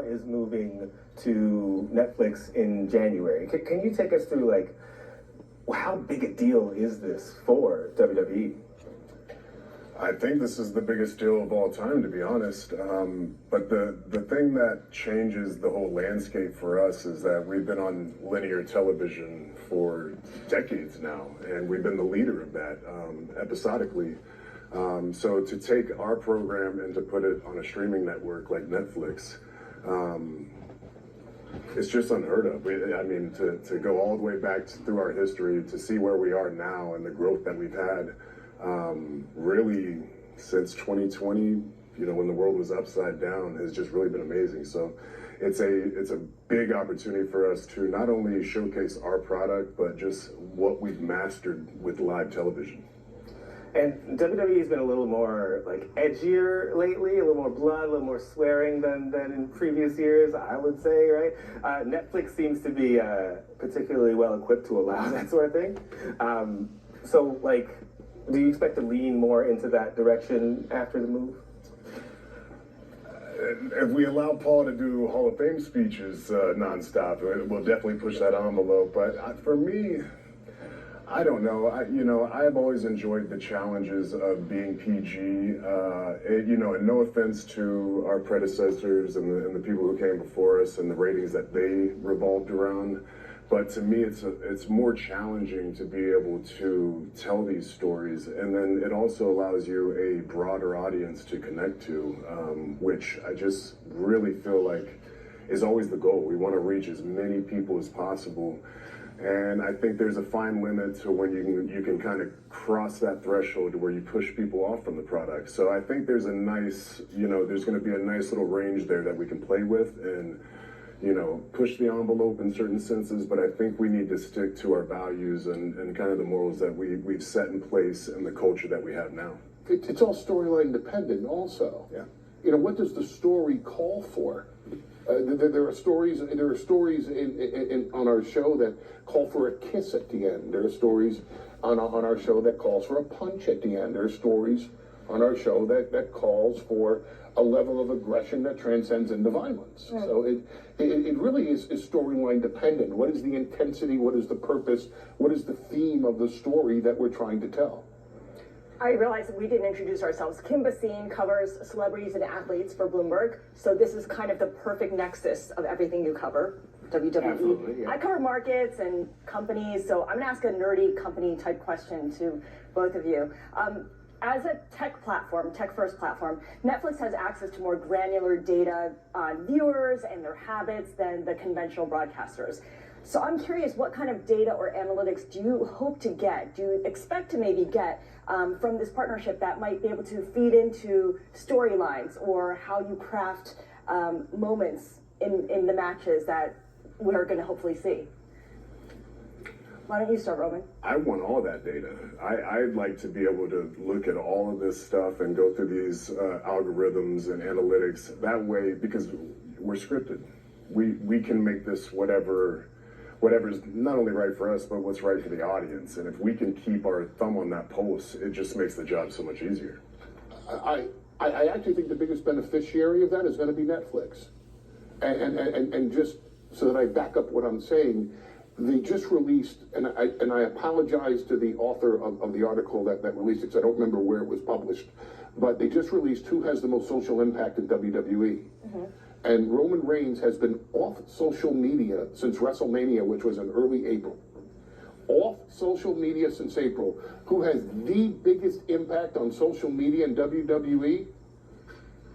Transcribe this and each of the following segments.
Is moving to Netflix in January. Can you take us through, like, how big a deal is this for WWE? I think this is the biggest deal of all time, to be honest. But the thing that changes the whole landscape for us is that we've been on linear television for decades now, and we've been the leader of that episodically. So to take our program and to put it on a streaming network like Netflix, it's just unheard of. I mean, to go all the way back through our history, to see where we are now and the growth that we've had, really since 2020, you know, when the world was upside down, has just really been amazing. So it's a big opportunity for us to not only showcase our product, but just what we've mastered with live television. And WWE has been a little more, like, edgier lately, a little more blood, a little more swearing than in previous years, I would say, right? Netflix seems to be particularly well equipped to allow that sort of thing. So, like, do you expect to lean more into that direction after the move? If we allow Paul to do Hall of Fame speeches nonstop, we'll definitely push that envelope. But for me, I don't know. I've always enjoyed the challenges of being PG. And no offense to our predecessors and the people who came before us and the ratings that they revolved around, but to me, it's more challenging to be able to tell these stories, and then it also allows you a broader audience to connect to, which I just really feel like is always the goal. We want to reach as many people as possible. And I think there's a fine limit to when you can kind of cross that threshold where you push people off from the product. So I think there's there's going to be a nice little range there that we can play with and, push the envelope in certain senses. But I think we need to stick to our values and kind of the morals that we've set in place and the culture that we have now. It's all storyline dependent also. Yeah. What does the story call for? There are stories on our show that call for a kiss at the end. There are stories on our show that calls for a punch at the end. There are stories on our show that calls for a level of aggression that transcends into violence. Right. So it really is storyline dependent. What is the intensity? What is the purpose? What is the theme of the story that we're trying to tell? I realize that we didn't introduce ourselves. Kim Basine covers celebrities and athletes for Bloomberg, so this is kind of the perfect nexus of everything you cover, WWE. Absolutely, yeah. I cover markets and companies, so I'm going to ask a nerdy company type question to both of you. As a tech-first platform, Netflix has access to more granular data on viewers and their habits than the conventional broadcasters. So I'm curious, what kind of data or analytics do you hope to get? Do you expect to maybe get from this partnership that might be able to feed into storylines or how you craft moments in the matches that we're going to hopefully see? Why don't you start, Roman? I want all that data. I'd like to be able to look at all of this stuff and go through these algorithms and analytics that way, because we're scripted. We can make this whatever's not only right for us, but what's right for the audience. And if we can keep our thumb on that pulse, it just makes the job so much easier. I actually think the biggest beneficiary of that is going to be Netflix. And just so that I back up what I'm saying, they just released, and I apologize to the author of the article that released it, because I don't remember where it was published, but they just released who has the most social impact in WWE. Mm-hmm. And Roman Reigns has been off social media since WrestleMania, which was in early April. Off social media since April. Who has the biggest impact on social media in WWE?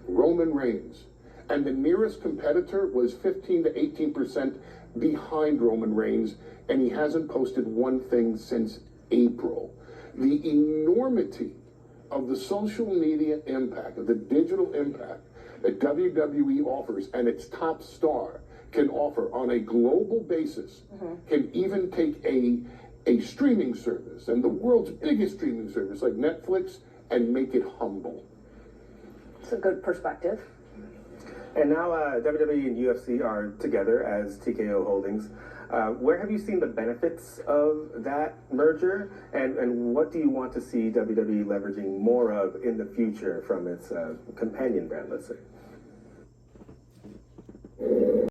Roman Reigns. And the nearest competitor was 15 to 18% behind Roman Reigns, and he hasn't posted one thing since April. The enormity of the social media impact, of the digital impact that WWE offers and its top star can offer on a global basis, can even take a streaming service and the world's biggest streaming service like Netflix and make it humble. It's a good perspective. And now WWE and UFC are together as TKO Holdings. Where have you seen the benefits of that merger, and what do you want to see WWE leveraging more of in the future from its companion brand, let's say?